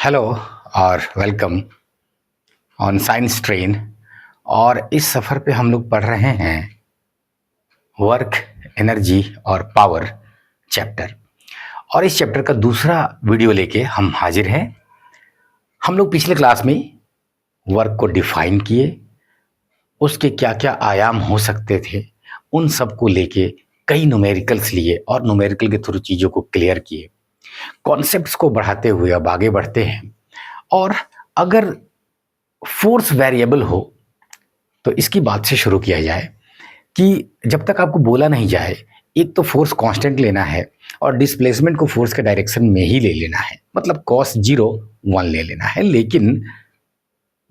Hello और welcome on science train. और इस सफ़र पे हम लोग पढ़ रहे हैं वर्क, एनर्जी और पावर चैप्टर। और इस चैप्टर का दूसरा वीडियो लेके हम हाजिर हैं। हम लोग पिछले क्लास में वर्क को डिफाइन किए, उसके क्या क्या आयाम हो सकते थे, उन सब को लेके कई न्यूमेरिकल्स लिए और न्यूमेरिकल के थ्रू चीज़ों को क्लियर किए। कॉन्सेप्ट्स को बढ़ाते हुए अब आगे बढ़ते हैं। और अगर फोर्स वेरिएबल हो तो इसकी बात से शुरू किया जाए कि जब तक आपको बोला नहीं जाए, एक तो फोर्स कांस्टेंट लेना है और डिस्प्लेसमेंट को फोर्स के डायरेक्शन में ही ले लेना है, मतलब कॉस 0 1 ले लेना है। लेकिन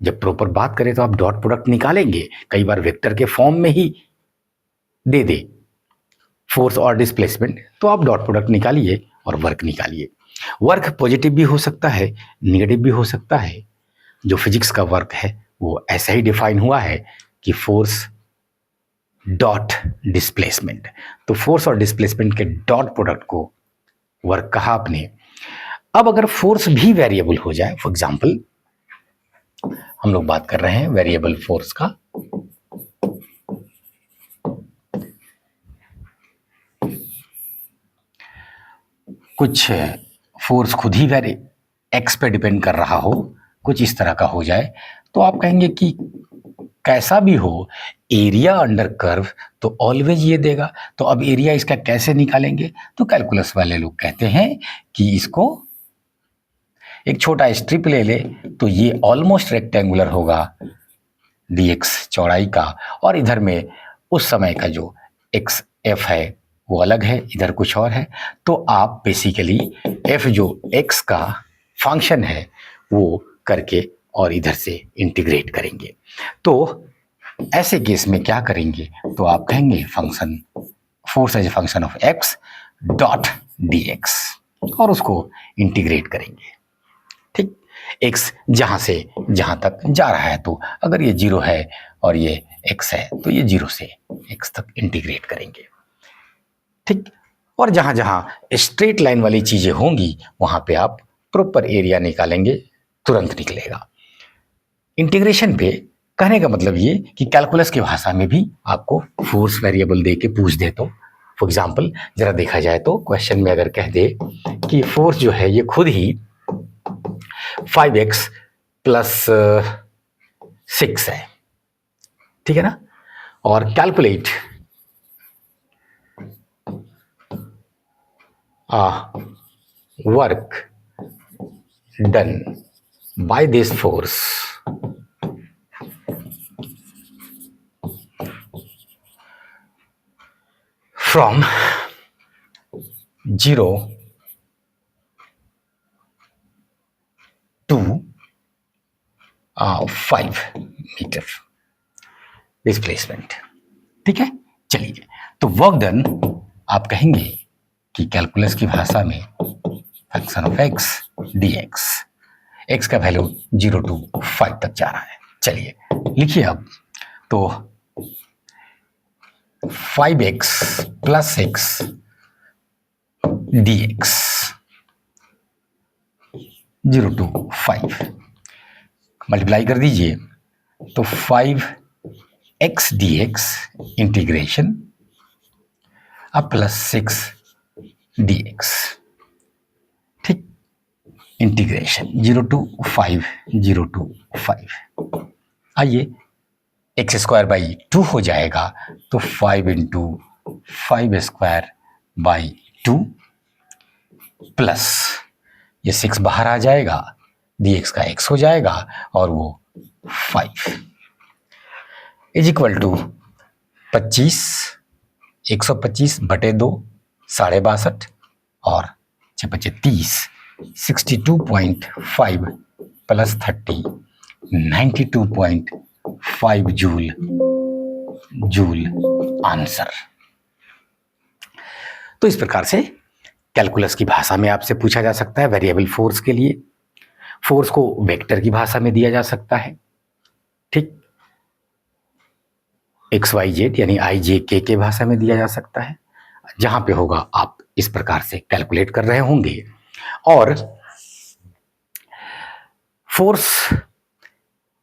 जब प्रॉपर बात करें तो आप डॉट प्रोडक्ट निकालेंगे, कई बार वेक्टर के फॉर्म में ही दे दे फोर्स और डिस्प्लेसमेंट, तो आप डॉट प्रोडक्ट निकालिए और वर्क निकालिए। वर्क पॉजिटिव भी हो सकता है, निगेटिव भी हो सकता है। जो फिजिक्स का वर्क है वो ऐसा ही डिफाइन हुआ है कि फोर्स डॉट डिस्प्लेसमेंट। तो फोर्स और डिस्प्लेसमेंट के डॉट प्रोडक्ट को वर्क कहा आपने। अब अगर फोर्स भी वेरिएबल हो जाए, फॉर एग्जांपल हम लोग बात कर रहे हैं वेरिएबल फोर्स का, कुछ फोर्स खुद ही एक्स पे डिपेंड कर रहा हो, कुछ इस तरह का हो जाए, तो आप कहेंगे कि कैसा भी हो एरिया अंडर कर्व तो ऑलवेज ये देगा। तो अब एरिया इसका कैसे निकालेंगे? तो कैलकुलस वाले लोग कहते हैं कि इसको एक छोटा स्ट्रिप ले ले तो ये ऑलमोस्ट रेक्टेंगुलर होगा dx चौड़ाई का, और इधर में उस समय का जो एक्स एफ है वो अलग है, इधर कुछ और है। तो आप बेसिकली एफ जो एक्स का फंक्शन है वो करके और इधर से इंटीग्रेट करेंगे। तो ऐसे केस में क्या करेंगे? तो आप कहेंगे function force as a function of x dot d x, और उसको इंटीग्रेट करेंगे। ठीक, एक्स जहां से जहां तक जा रहा है, तो अगर ये 0 है और ये एक्स है तो ये 0 से एक्स तक इंटीग्रेट करेंगे। ठीक, और जहां जहां स्ट्रेट लाइन वाली चीजें होंगी वहां पे आप प्रॉपर एरिया निकालेंगे, तुरंत निकलेगा। इंटीग्रेशन पे कहने का मतलब ये कि कैलकुलस की भाषा में भी आपको फोर्स वेरिएबल दे के पूछ दे, तो फॉर एग्जांपल जरा देखा जाए तो क्वेश्चन में अगर कह दे कि फोर्स जो है ये खुद ही 5x प्लस 6 है, ठीक है ना, और calculate work done by this force from 0 to 5 metre displacement. ठीक है, चलिए तो वर्क डन आप कहेंगे कि कैलकुलस की भाषा में function of x D x, x का वैल्यू 0 to 5 तक जा रहा है। चलिए लिखिए अब, तो 5x plus x D x 0 to 5 multiply कर दीजिए, तो 5x डी एक्स इंटीग्रेशन अब प्लस 6 डी एक्स। ठीक, इंटीग्रेशन 0 to 5 0 to 5, आइए एक्स स्क्वायर बाई 2 हो जाएगा, तो 5 इंटू 5 स्क्वायर बाई 2 प्लस ये 6 बाहर आ जाएगा, डी एक्स का x हो जाएगा और वो 5 इज इक्वल टू 25, 125 बटे 2 62 और 6 30, 62.5 प्लस 30 92.5 जूल आंसर। तो इस प्रकार से कैलकुलस की भाषा में आपसे पूछा जा सकता है वेरिएबल फोर्स के लिए। फोर्स को वेक्टर की भाषा में दिया जा सकता है, ठीक, एक्स वाई जेड यानी आई जे के भाषा में दिया जा सकता है। जहां पे होगा आप इस प्रकार से कैलकुलेट कर रहे होंगे। और फोर्स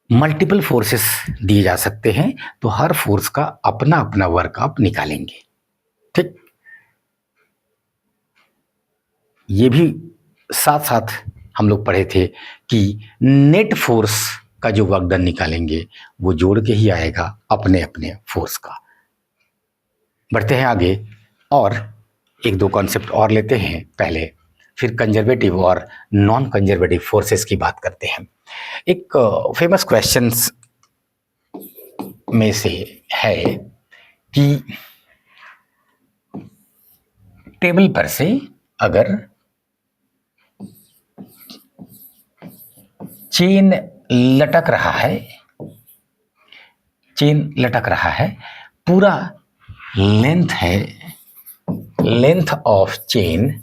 मल्टीपल फोर्सेस दिए जा सकते हैं, तो हर फोर्स का अपना अपना वर्क आप निकालेंगे। ठीक, ये भी साथ साथ हम लोग पढ़े थे कि नेट फोर्स का जो वर्क डन निकालेंगे वो जोड़ के ही आएगा अपने अपने फोर्स का। बढ़ते हैं आगे और एक दो कॉन्सेप्ट और लेते हैं पहले, फिर कंजर्वेटिव और नॉन कंजर्वेटिव फोर्सेस की बात करते हैं। एक फेमस क्वेश्चंस में से है कि टेबल पर से अगर चेन लटक रहा है, पूरा लेंथ ऑफ चेन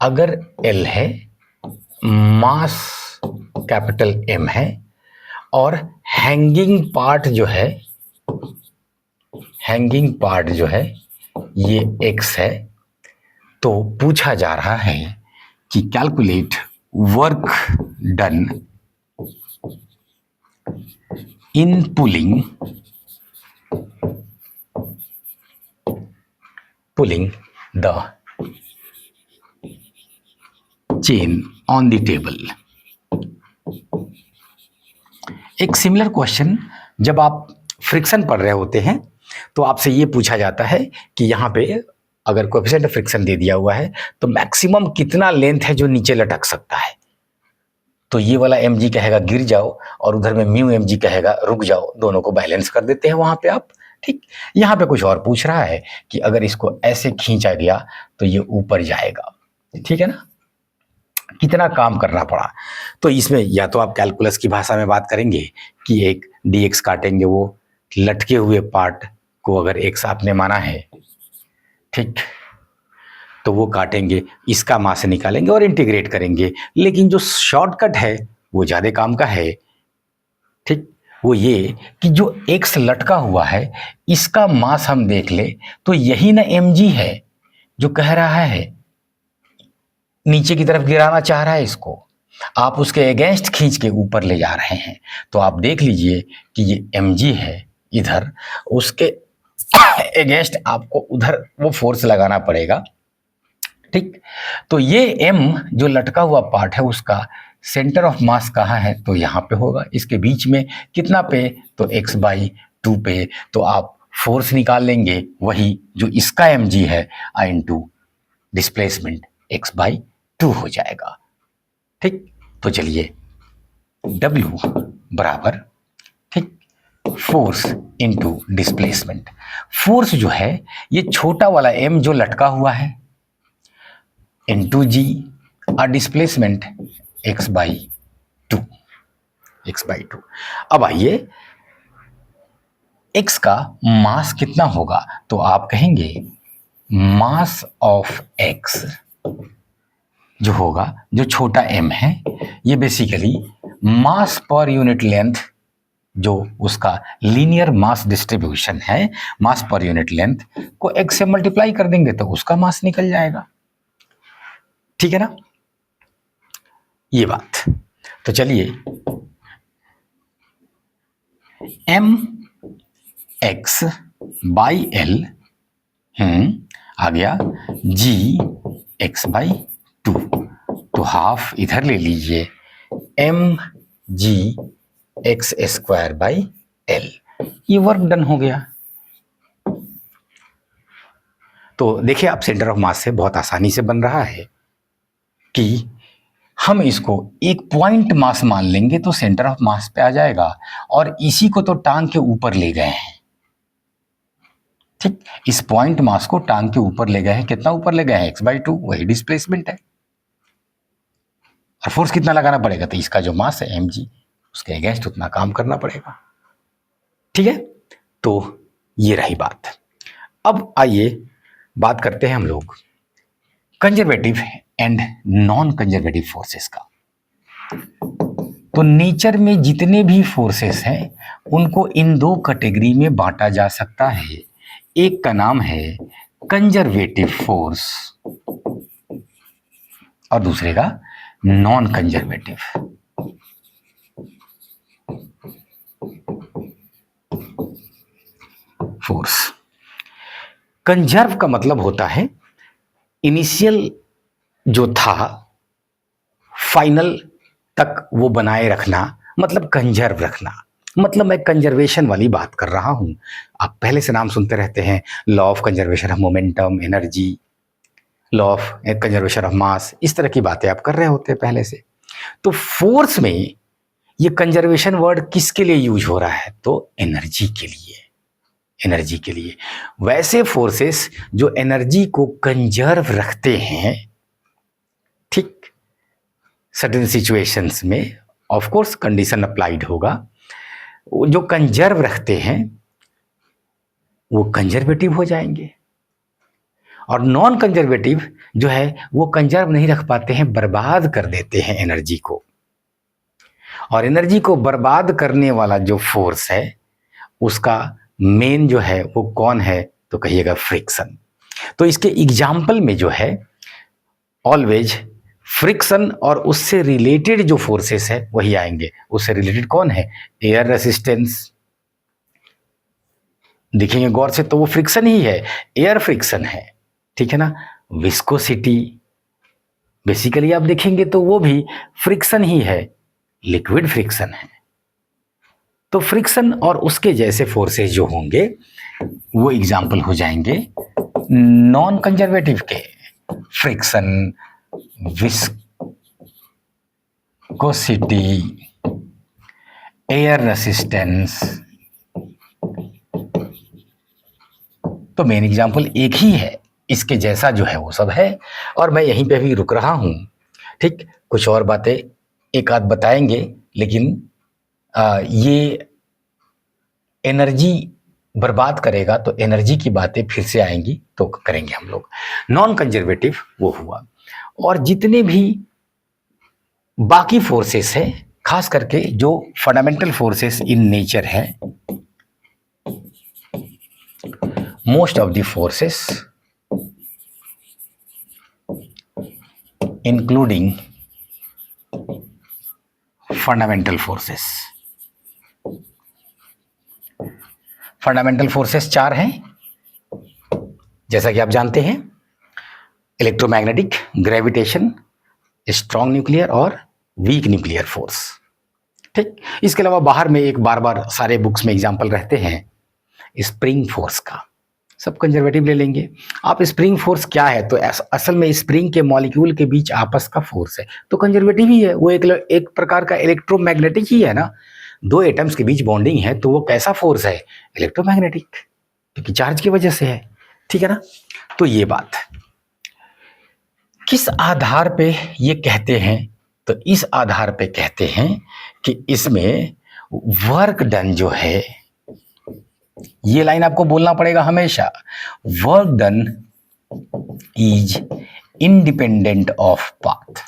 अगर L है, मास कैपिटल M है और हैंगिंग पार्ट जो है ये X है, तो पूछा जा रहा है कि calculate work done in pulling the chain on the table. एक सिमिलर क्वेश्चन जब आप फ्रिक्शन पढ़ रहे होते हैं तो आपसे ये पूछा जाता है कि यहाँ पे अगर कोएफिशिएंट ऑफ फ्रिक्शन दे दिया हुआ है तो मैक्सिमम कितना लेंथ है जो नीचे लटक सकता है। तो ये वाला mg कहेगा गिर जाओ और उधर में म्यू mg कहेगा रुक जाओ, दोनों को बैलेंस कर देते हैं वहां पे आप। ठीक, यहाँ पे कुछ और पूछ रहा है कि अगर इसको ऐसे खींचा गया तो ये ऊपर जाएगा। ठीक है ना, कितना काम करना पड़ा। तो इसमें या तो आप कैलकुलस की भाषा में बात करेंगे कि एक dx काटेंगे, वो लटके हुए पार्ट को अगर x आपने माना है, ठीक, तो वो काटेंगे, इसका मास निकालेंगे और इंटीग्रेट करेंगे। लेकिन जो शॉर्टकट है वो ज़्यादा काम का है। ठीक, वो ये कि जो x लटका हुआ है इसका मास हम देख ले तो यही ना mg है जो कह रहा है नीचे की तरफ गिराना चाह रहा है इसको, आप उसके अगेंस्ट खींच के ऊपर ले जा रहे हैं। तो आप देख लीजिए कि ये mg है, इधर उसके अगेंस्ट आपको उधर वो फोर्स लगाना पड़ेगा। ठीक, तो ये m जो लटका हुआ पार्ट है उसका सेंटर ऑफ मास कहाँ है, तो यहाँ पे होगा, इसके बीच में कितना पे, तो x/2 पे। तो आप फोर्स निकाल लेंगे वही जो इसका mg है इनटू डिस्प्लेसमेंट x/2 हो जाएगा। ठीक, तो चलिए W बराबर, ठीक, फोर्स इनटू डिस्प्लेसमेंट। फोर्स जो है ये छोटा वाला m जो लटका हुआ है इनटू g और डिस्प्लेसमेंट x/2। अब आइए x का मास कितना होगा, तो आप कहेंगे मास ऑफ x जो होगा, जो छोटा m है, ये basically mass per unit length, जो उसका लीनियर मास डिस्ट्रीब्यूशन है, मास पर यूनिट लेंथ को x से मल्टीप्लाई कर देंगे तो उसका मास निकल जाएगा। ठीक है ना, ये बात। तो चलिए mx/l आ गया gx/2, तो हाफ इधर ले लीजिए, mgx²/l, ये वर्क डन हो गया। तो देखिए आप सेंटर ऑफ मास से बहुत आसानी से बन रहा है कि हम इसको एक पॉइंट मास मान लेंगे तो सेंटर ऑफ मास पे आ जाएगा, और इसी को तो टांग के ऊपर ले गए हैं। ठीक, इस पॉइंट मास को टांग के ऊपर ले गए हैं, कितना ऊपर ले गए हैं, x/2, वही डिस्प्लेसमेंट है। और फोर्स कितना लगाना पड़ेगा, तो इसका जो मास है mg, उसके अगेंस्ट उतना काम करना पड़ेगा। ठीक है, तो ये रही बात। अब आइए बात करते हैं हम लोग conservative and non conservative forces का। तो नेचर में जितने भी फोर्सेस हैं उनको इन दो कैटेगरी में बांटा जा सकता है। एक का नाम है कंजर्वेटिव फोर्स और दूसरे का नॉन कंजर्वेटिव। फोर्स। कंजर्व का मतलब होता है इनिशियल जो था फाइनल तक वो बनाए रखना, मतलब कंजर्व रखना। मतलब मैं कंजर्वेशन वाली बात कर रहा हूं। आप पहले से नाम सुनते रहते हैं, law of conservation of momentum, energy, law of conservation of mass, इस तरह की बातें आप कर रहे होते हैं पहले से। तो फोर्स में ये कंजर्वेशन वर्ड किसके लिए यूज हो रहा है? तो एनर्जी के लिए, एनर्जी के लिए। वैसे फोर्सेस जो एनर्जी को कंजर्व रखते हैं, ठीक, सर्टेन सिचुएशंस में ऑफ कोर्स कंडीशन अप्लाइड होगा, जो कंजर्व रखते हैं वो कंजर्वेटिव हो जाएंगे। और नॉन कंजर्वेटिव जो है वो कंजर्व नहीं रख पाते हैं, बर्बाद कर देते हैं एनर्जी को। और एनर्जी को बर्बाद करने वाला जो फोर्स है उसका मेन जो है वो कौन है? तो कहिएगा फ्रिक्शन। तो इसके एग्जाम्पल में जो है ऑलवेज फ्रिक्शन और उससे रिलेटेड जो फोर्सेस है वही आएंगे। उससे रिलेटेड कौन है? Air resistance. देखेंगे गौर से तो वो फ्रिक्शन ही है, एयर फ्रिक्शन है, ठीक है ना। विस्कोसिटी, बेसिकली आप देखेंगे तो वो भी फ्रिक्शन ही है, लिक्विड फ्रिक्शन है। तो फ्रिक्शन और उसके जैसे फोर्सेस जो होंगे वो एग्जाम्पल हो जाएंगे नॉन कंजर्वेटिव के। Friction, viscosity, air resistance. तो मेन एग्जाम्पल एक ही है, इसके जैसा जो है वो सब है। और मैं यहीं पे भी रुक रहा हूं, ठीक। कुछ और बातें एक आध बताएंगे, लेकिन ये एनर्जी बर्बाद करेगा तो एनर्जी की बातें फिर से आएंगी तो करेंगे हम लोग। नॉन कंजर्वेटिव वो हुआ। और जितने भी बाकी फोर्सेस हैं, खास करके जो फंडामेंटल फोर्सेस इन नेचर है, most of the forces including fundamental forces. Fundamental forces चार हैं, जैसा कि आप जानते हैं, इलेक्ट्रोमैग्नेटिक, ग्रेविटेशन, स्ट्रॉन्ग न्यूक्लियर और वीक न्यूक्लियर फोर्स, ठीक। इसके अलावा बाहर में एक बार बार सारे बुक्स में एग्जाम्पल रहते हैं स्प्रिंग फोर्स का, सब कंजर्वेटिव ले लेंगे आप। स्प्रिंग फोर्स क्या है? तो असल में स्प्रिंग के मॉलिक्यूल के बीच आपस का फोर्स है, तो कंजर्वेटिव ही है वो। एक प्रकार का इलेक्ट्रोमैग्नेटिक ही है ना। दो एटम्स के बीच बॉन्डिंग है तो वो कैसा फोर्स है? इलेक्ट्रोमैग्नेटिक, क्योंकि चार्ज की वजह से है, ठीक है ना। तो ये बात किस आधार पे ये कहते हैं? तो इस आधार पे कहते हैं कि इसमें वर्क डन जो है, ये लाइन आपको बोलना पड़ेगा हमेशा, work done is independent of path.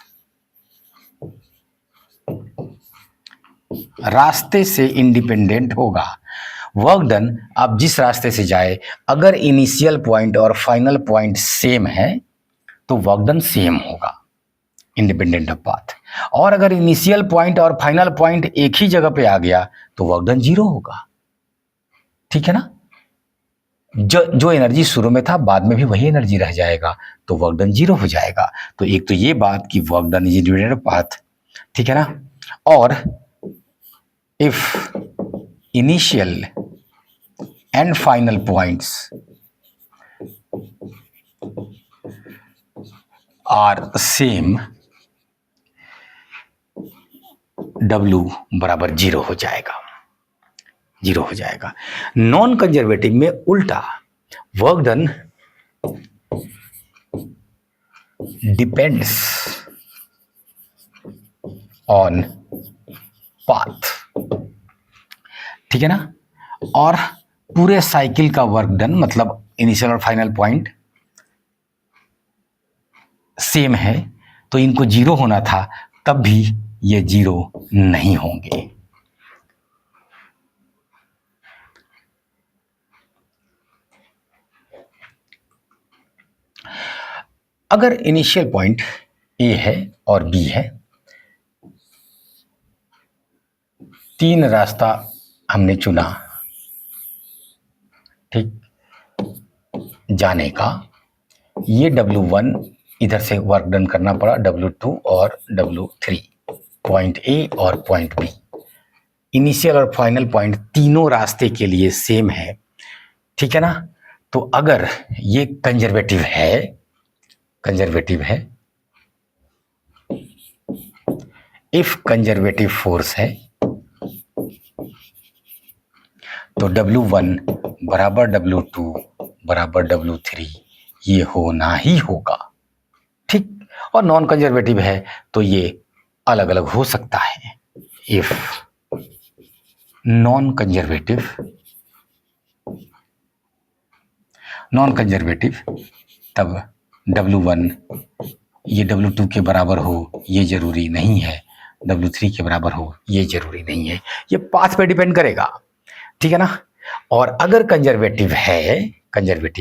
रास्ते से इंडिपेंडेंट होगा। वर्क डन, आप जिस रास्ते से जाए, अगर इनिशियल पॉइंट और फाइनल पॉइंट सेम है तो वर्क डन सेम होगा, इंडिपेंडेंट ऑफ पाथ। और अगर इनिशियल पॉइंट और फाइनल पॉइंट एक ही जगह पे आ गया तो वर्क डन जीरो होगा, ठीक है ना। जो एनर्जी शुरू में था बाद में भी वही एनर्जी रह जाएगा तो वर्क डन जीरो हो जाएगा। तो एक तो ये बात कि work done is independent of path, ठीक है ना। और if initial and final points are same, W बराबर जीरो हो जाएगा, जीरो हो जाएगा। नॉन कंजर्वेटिव में उल्टा, work done depends on path, ठीक है ना। और पूरे साइकिल का वर्क डन, मतलब इनिशियल और फाइनल पॉइंट सेम है तो इनको जीरो होना था, तब भी ये जीरो नहीं होंगे। अगर इनिशियल पॉइंट ए है और बी है, तीन रास्ता हमने चुना, ठीक, जाने का। ये W1 इधर से वर्क डन करना पड़ा, W2 और W3, पॉइंट ए और पॉइंट बी। इनिशियल और फाइनल पॉइंट तीनों रास्ते के लिए सेम है, ठीक है ना। तो अगर ये कंजर्वेटिव है, इफ कंजर्वेटिव फोर्स है तो W1 बराबर W2 बराबर W3 ये होना ही होगा, ठीक। और नॉन कंजर्वेटिव है तो ये अलग अलग हो सकता है। इफ नॉन कंजर्वेटिव तब W1 ये W2 के बराबर हो ये जरूरी नहीं है, W3 के बराबर हो ये जरूरी नहीं है, ये पाथ पे डिपेंड करेगा, ठीक है ना। और अगर कंजर्वेटिव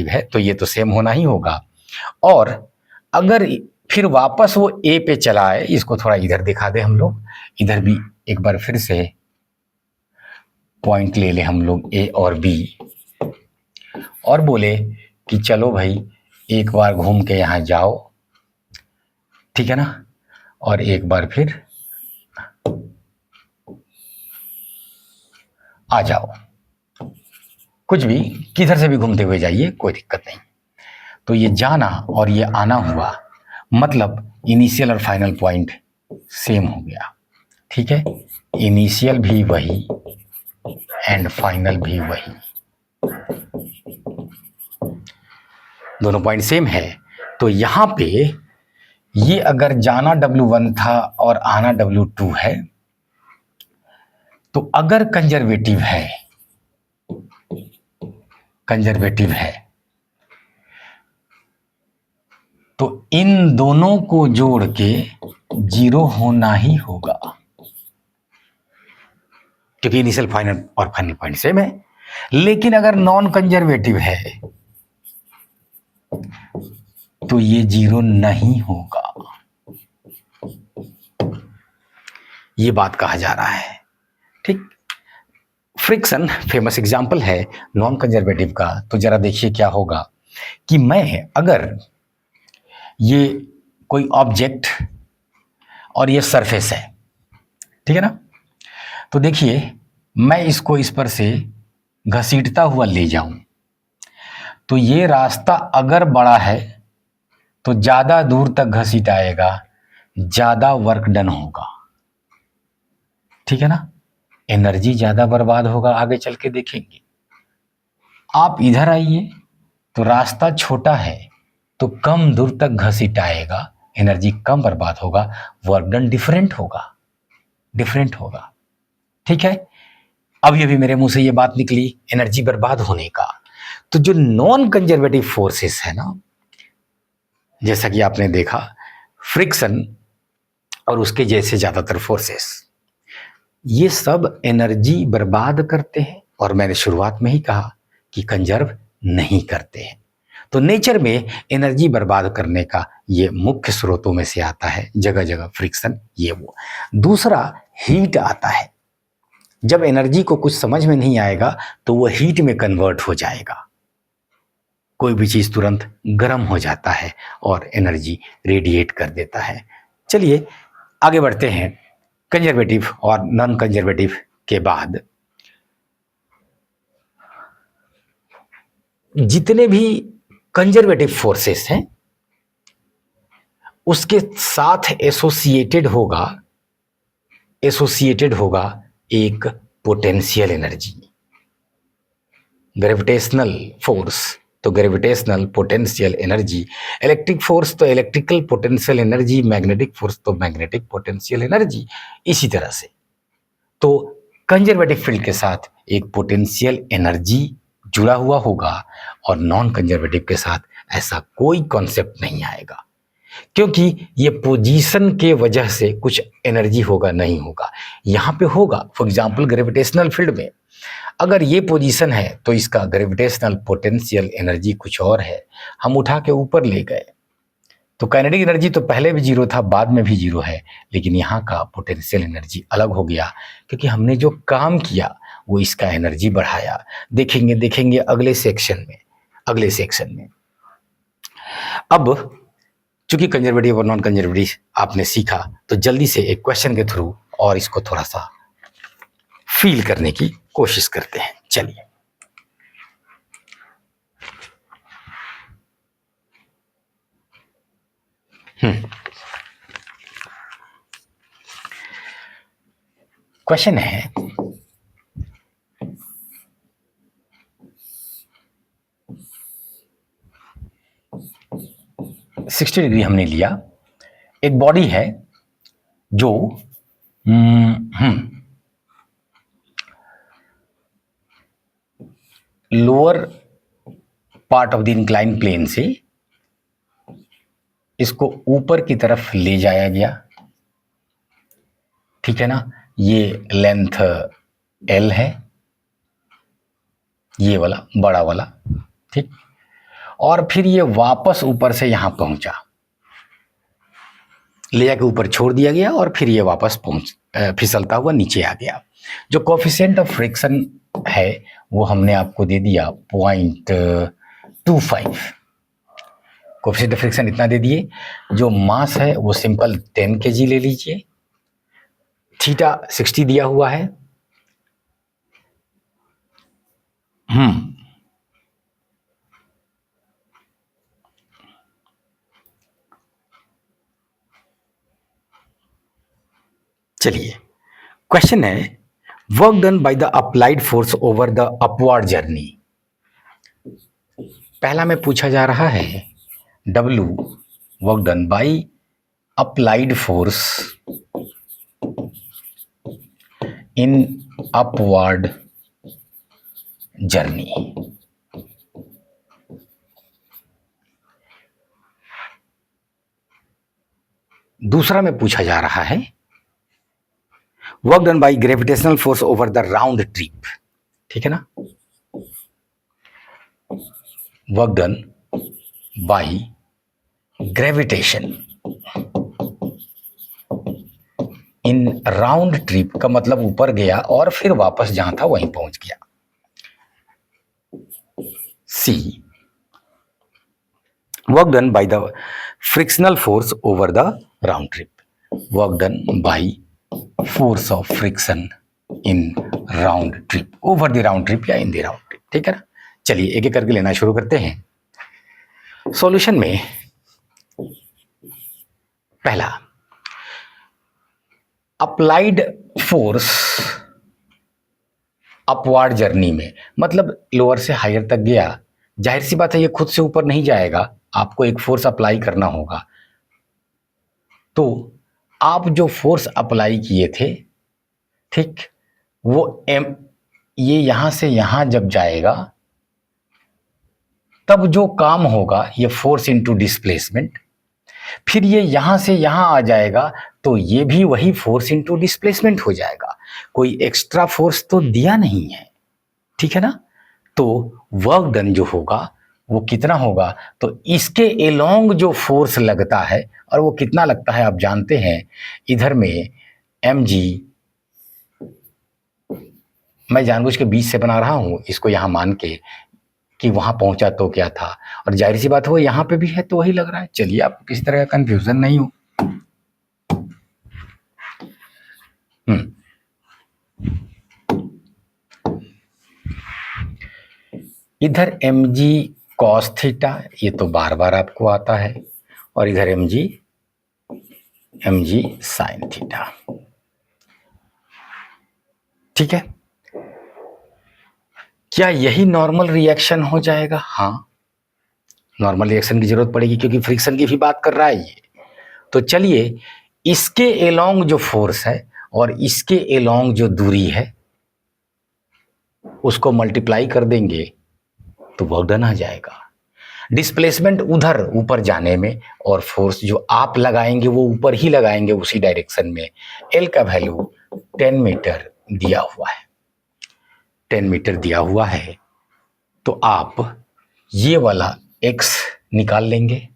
है तो ये तो सेम होना ही होगा। और अगर फिर वापस वो ए पे चला आए, इसको थोड़ा इधर दिखा दे हम लोग, इधर भी एक बार फिर से पॉइंट ले ले हम लोग ए और बी, और बोले कि चलो भाई एक बार घूम के यहाँ जाओ, ठीक है ना, और एक बार फिर आ जाओ, कुछ भी किधर से भी घूमते हुए जाइए, कोई दिक्कत नहीं। तो ये जाना और ये आना हुआ, मतलब इनिशियल और फाइनल पॉइंट सेम हो गया, ठीक है। इनिशियल भी वही एंड फाइनल भी वही, दोनों पॉइंट सेम है। तो यहां पे ये अगर जाना W1 था और आना W2 है, तो अगर कंजर्वेटिव है तो इन दोनों को जोड़ के 0 होना ही होगा, क्योंकि इनिशियल फाइनल और फाइनल पॉइंट सेम है। लेकिन अगर नॉन कंजर्वेटिव है तो ये 0 नहीं होगा, ये बात कहा जा रहा है, ठीक। फ्रिक्शन फेमस एग्जाम्पल है नॉन कंजर्वेटिव का। तो जरा देखिए क्या होगा कि मैं अगर ये कोई ऑब्जेक्ट और ये सरफेस है, ठीक है ना, तो देखिए मैं इसको इस पर से घसीटता हुआ ले जाऊं तो ये रास्ता अगर बड़ा है तो ज्यादा दूर तक घसीटाएगा, ज्यादा वर्क डन होगा, ठीक है ना, एनर्जी ज्यादा बर्बाद होगा, आगे चल के देखेंगे। आप इधर आइए तो रास्ता छोटा है तो कम दूर तक घसीटाएगा, एनर्जी कम बर्बाद होगा, वर्क डन डिफरेंट होगा, ठीक है। अभी अभी मेरे मुंह से ये बात निकली एनर्जी बर्बाद होने का। तो जो नॉन कंजर्वेटिव फोर्सेस है ना, जैसा कि आपने देखा फ्रिक्शन और उसके जैसे ज्यादातर फोर्सेस, ये सब एनर्जी बर्बाद करते हैं, और मैंने शुरुआत में ही कहा कि कंजर्व नहीं करते हैं। तो नेचर में एनर्जी बर्बाद करने का ये मुख्य स्रोतों में से आता है, जगह जगह फ्रिक्शन, ये वो। दूसरा हीट आता है, जब एनर्जी को कुछ समझ में नहीं आएगा तो वो हीट में कन्वर्ट हो जाएगा, कोई भी चीज तुरंत गर्म हो जाता है और एनर्जी रेडिएट कर देता है। चलिए आगे बढ़ते हैं। कंजर्वेटिव और नॉन कंजर्वेटिव के बाद जितने भी कंजर्वेटिव फोर्सेस हैं उसके साथ एसोसिएटेड होगा एक पोटेंशियल एनर्जी, ग्रेविटेशनल फोर्स तो gravitational potential energy, electric force तो electrical potential energy, magnetic force तो मैग्नेटिक पोटेंशियल एनर्जी। इसी तरह से तो कंजर्वेटिव फील्ड के साथ एक पोटेंशियल एनर्जी जुड़ा हुआ होगा और नॉन कंजर्वेटिव के साथ ऐसा कोई कॉन्सेप्ट नहीं आएगा, क्योंकि ये पोजीशन के वजह से कुछ एनर्जी होगा नहीं होगा, यहाँ पे होगा। फॉर एग्जाम्पल ग्रेविटेशनल फील्ड में अगर ये पोजीशन है तो इसका ग्रेविटेशनल पोटेंशियल एनर्जी कुछ और है, हम उठा के ऊपर ले गए तो काइनेटिक एनर्जी तो पहले भी 0 था, बाद में भी 0 है, लेकिन यहाँ का पोटेंशियल एनर्जी अलग हो गया, क्योंकि हमने जो काम किया वो इसका एनर्जी बढ़ाया। देखेंगे अगले सेक्शन में। अब चूंकि कंजर्वेटिव और नॉन कंजर्वेटिव आपने सीखा, तो जल्दी से एक क्वेश्चन के थ्रू और इसको थोड़ा सा फील करने की कोशिश करते हैं। चलिए, क्वेश्चन है, $60 डिग्री हमने लिया। एक बॉडी है जो lower part of the incline plane से इसको ऊपर की तरफ ले जाया गया, ठीक है ना। ये लेंथ L है, ये वाला बड़ा वाला, ठीक। और फिर ये वापस ऊपर से यहां पहुंचा, ले जाके ऊपर छोड़ दिया गया और फिर ये वापस फिसलता हुआ नीचे आ गया। जो कोफिशिएंट ऑफ फ्रिक्शन है वो हमने आपको दे दिया 0.25। कोफिशिएंट ऑफ फ्रिक्शन इतना दे दिए। जो मास है वो सिंपल 10 kg ले लीजिए। थीटा 60 दिया हुआ है। चलिए, क्वेश्चन है, work done by the applied force over the upward journey. पहला में पूछा जा रहा है W work done by applied force in upward journey. दूसरा में पूछा जा रहा है work done by gravitational force over the round trip, ठीक है ना। Work done by gravitation in round trip का मतलब ऊपर गया और फिर वापस जहां था वहीं पहुंच गया। C work done by the frictional force over the round trip. Work done by force of friction in round trip, over the round trip या इन द राउंड ट्रिप, ठीक है ना। चलिए एक एक करके लेना शुरू करते हैं। सॉल्यूशन में पहला, अप्लाइड फोर्स अपवार्ड जर्नी में, मतलब लोअर से हायर तक गया। जाहिर सी बात है ये खुद से ऊपर नहीं जाएगा, आपको एक फोर्स अप्लाई करना होगा। तो आप जो फोर्स अप्लाई किए थे, ठीक, वो ये यहां से यहां जब जाएगा तब जो काम होगा ये फोर्स इनटू डिस्प्लेसमेंट। फिर ये यहां से यहां आ जाएगा तो ये भी वही फोर्स इनटू डिस्प्लेसमेंट हो जाएगा। कोई एक्स्ट्रा फोर्स तो दिया नहीं है, ठीक है ना। तो वर्क डन जो होगा वो कितना होगा, तो इसके एलोंग जो फोर्स लगता है, और वो कितना लगता है आप जानते हैं। इधर में mg, मैं जानबूझ के बीच से बना रहा हूं इसको यहां मान के कि वहां पहुंचा तो क्या था, और जाहिर सी बात है वो यहां पे भी है तो वही लग रहा है। चलिए, आपको किसी तरह का कंफ्यूजन नहीं हो। इधर mg cos थीटा, ये तो बार बार आपको आता है, और इधर mg sin थीटा, ठीक है। क्या यही नॉर्मल रिएक्शन हो जाएगा? हाँ, नॉर्मल रिएक्शन की जरूरत पड़ेगी क्योंकि फ्रिक्शन की भी बात कर रहा है ये। तो चलिए, इसके एलोंग जो फोर्स है और इसके एलोंग जो दूरी है उसको मल्टीप्लाई कर देंगे तो वर्क डन आ जाएगा। डिस्प्लेसमेंट उधर ऊपर जाने में, और फोर्स जो आप लगाएंगे वो ऊपर ही लगाएंगे उसी डायरेक्शन में। एल का वैल्यू 10 मीटर दिया हुआ है, 10 मीटर दिया हुआ है। तो आप ये वाला x निकाल लेंगे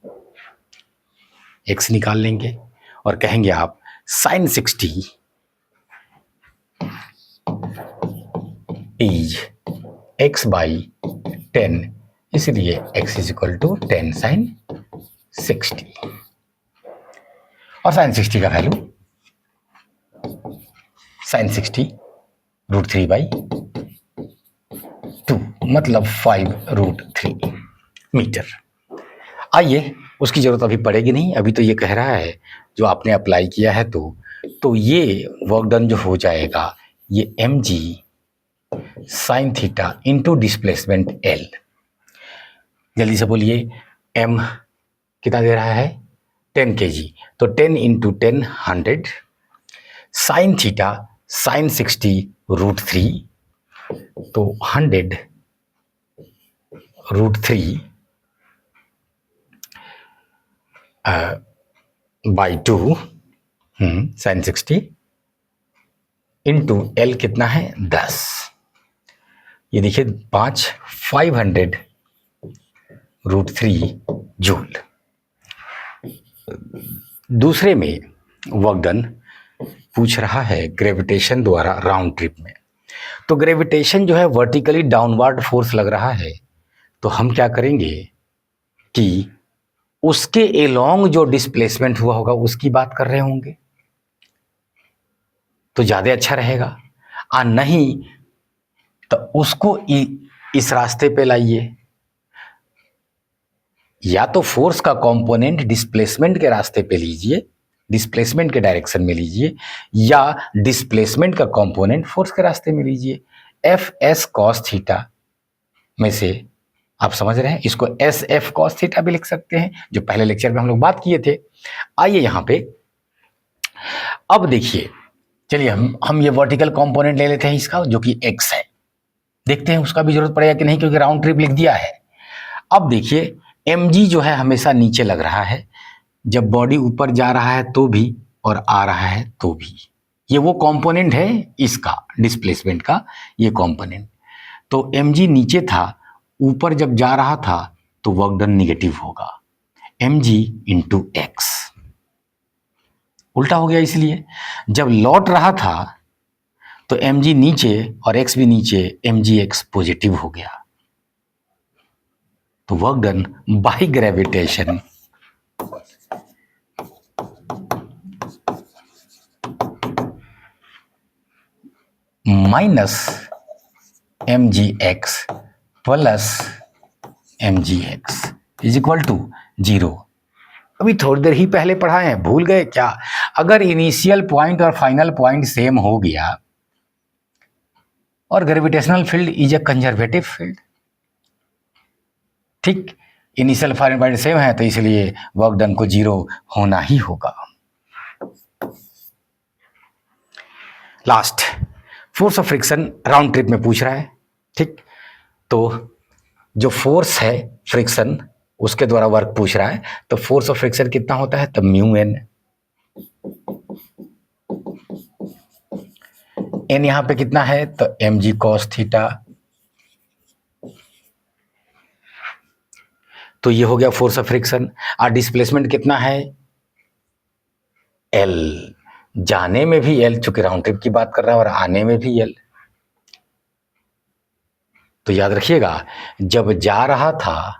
और कहेंगे आप sin 60 इज x बाई 10, इसलिए x is equal to 10 sine 60, और साइन 60 का वैल्यू साइन 60 √3 बाई 2, मतलब 5√3 मीटर। आइए, उसकी जरूरत अभी पड़ेगी नहीं, अभी तो ये कह रहा है जो आपने अप्लाई किया है तो ये वर्क डन जो हो जाएगा ये mg sine theta into displacement l। जल्दी से बोलिए, m कितना दे रहा है 10 kg, तो 10 इंटू 10 100, साइन थीटा साइन 60 √3, तो 100 √3 बाई 2 साइन 60 इंटू एल कितना है 10, ये देखिए 500 √3 जूल। दूसरे में वर्क डन पूछ रहा है ग्रेविटेशन द्वारा राउंड ट्रिप में, तो ग्रेविटेशन जो है वर्टिकली डाउनवर्ड फोर्स लग रहा है, तो हम क्या करेंगे कि उसके एलोंग जो डिस्प्लेसमेंट हुआ होगा उसकी बात कर रहे होंगे तो ज़्यादा अच्छा रहेगा, और नहीं तो उसको इस रास्ते पे लाइए, या तो फोर्स का कंपोनेंट डिस्प्लेसमेंट के रास्ते पे लीजिए, डिस्प्लेसमेंट के डायरेक्शन में लीजिए, या डिस्प्लेसमेंट का कंपोनेंट फोर्स के रास्ते में लीजिए। एफ एस कॉस थीटा में से आप समझ रहे हैं, इसको एस एफ कॉस थीटा भी लिख सकते हैं, जो पहले लेक्चर में हम लोग बात किए थे। आइए यहाँ पे अब देखिए, चलिए हम ये वर्टिकल कंपोनेंट ले लेते हैं इसका, जो कि x है, देखते हैं उसका भी जरूरत पड़ेगा कि नहीं, क्योंकि राउंड ट्रिप लिख दिया है। अब देखिए mg जो है हमेशा नीचे लग रहा है, जब बॉडी ऊपर जा रहा है तो भी और आ रहा है तो भी, ये वो कंपोनेंट है इसका डिस्प्लेसमेंट का, ये कंपोनेंट। तो mg नीचे था, ऊपर जब जा रहा था तो वर्क डन निगेटिव होगा, mg इंटू एक्स, उल्टा हो गया। इसलिए जब लौट रहा था तो mg नीचे और x भी नीचे, mg x पॉजिटिव हो गया, तो work done by gravitation minus mgx plus mgx is equal to 0। अभी थोड़ी देर ही पहले पढ़ा है, भूल गए क्या? अगर इनिशियल पॉइंट और फाइनल पॉइंट सेम हो गया और gravitational field is a conservative field, ठीक, इनिशियल फाइनल पॉइंट सेम है तो इसलिए वर्क डन को 0 होना ही होगा। Last, force of friction round trip में पूछ रहा है, ठीक, तो जो फोर्स है फ्रिक्शन उसके द्वारा वर्क पूछ रहा है, तो फोर्स ऑफ फ्रिक्शन कितना होता है, तो म्यू एन, एन यहां पे कितना है, तो mg cos थीटा, तो ये हो गया फोर्स ऑफ फ्रिक्शन। और डिस्प्लेसमेंट कितना है, L, जाने में भी L, चूंकि राउंड ट्रिप की बात कर रहा है, और आने में भी L। तो याद रखिएगा, जब जा रहा था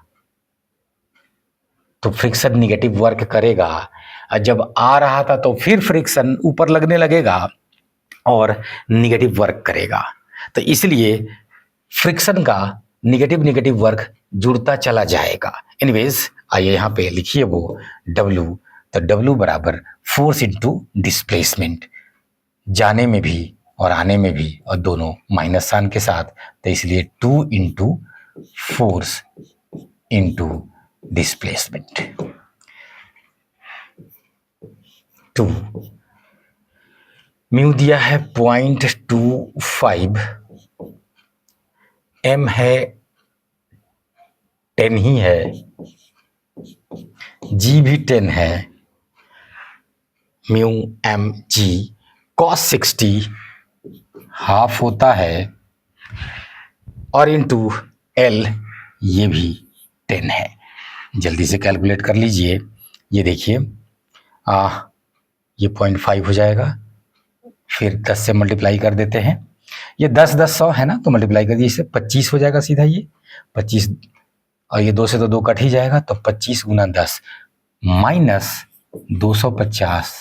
तो फ्रिक्शन निगेटिव वर्क करेगा, और जब आ रहा था तो फिर फ्रिक्शन ऊपर लगने लगेगा और निगेटिव वर्क करेगा। तो इसलिए फ्रिक्शन का निगेटिव निगेटिव वर्क जुड़ता चला जाएगा। एनीवेज, आइए यहाँ पे लिखिए वो W, तो W बराबर फोर्स इनटू डिस्प्लेसमेंट, जाने में भी और आने में भी, और दोनों माइनस साइन के साथ, तो इसलिए 2 into force into displacement. 2 mu दिया है 0.25, m है 10 ही है, g भी 10 है, mu m g cos 60 half होता है, और इंटू l ये भी 10 है। जल्दी से कैलकुलेट कर लीजिए, ये देखिए ये 0.5 हो जाएगा, फिर 10 से मल्टीप्लाई कर देते हैं, ये 10 10 100 है ना, तो मल्टीप्लाई कर दिए, इससे 25 हो जाएगा सीधा ये 25, और ये 2 से तो 2 कट ही जाएगा, तो 25 गुना 10 minus 250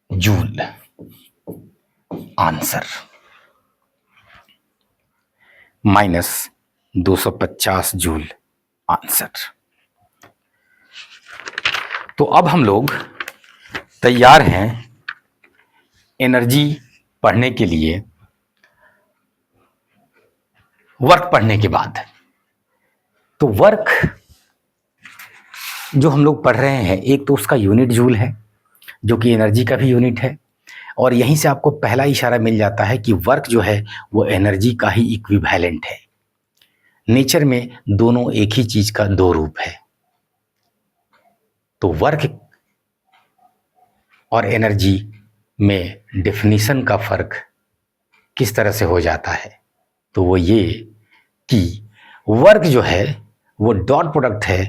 joule answer, minus 250 joule answer. तो अब हम लोग तैयार हैं एनर्जी पढ़ने के लिए वर्क पढ़ने के बाद। तो वर्क जो हम लोग पढ़ रहे हैं, एक तो उसका यूनिट जूल है जो कि एनर्जी का भी यूनिट है, और यहीं से आपको पहला इशारा मिल जाता है कि वर्क जो है वो एनर्जी का ही इक्विवेलेंट है। नेचर में दोनों एक ही चीज का दो रूप है। तो वर्क और एनर्जी में डेफिनेशन का फर्क किस तरह से हो जाता है, तो वो ये कि वर्क जो है वो डॉट प्रोडक्ट है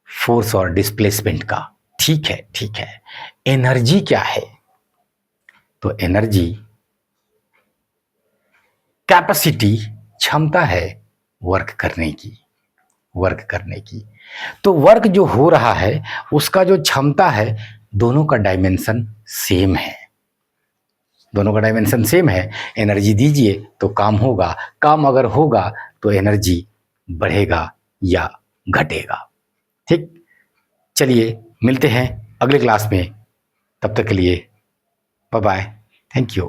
फोर्स और डिस्प्लेसमेंट का। ठीक है, ठीक है। एनर्जी क्या है? तो एनर्जी कैपेसिटी, क्षमता है वर्क करने की, वर्क करने की। तो वर्क जो हो रहा है उसका जो क्षमता है, दोनों का डायमेंशन सेम है, दोनों का डायमेंशन सेम है। एनर्जी दीजिए तो काम होगा, काम अगर होगा तो एनर्जी बढ़ेगा या घटेगा। ठीक, चलिए मिलते हैं अगले क्लास में, तब तक के लिए बाय बाय, थैंक यू।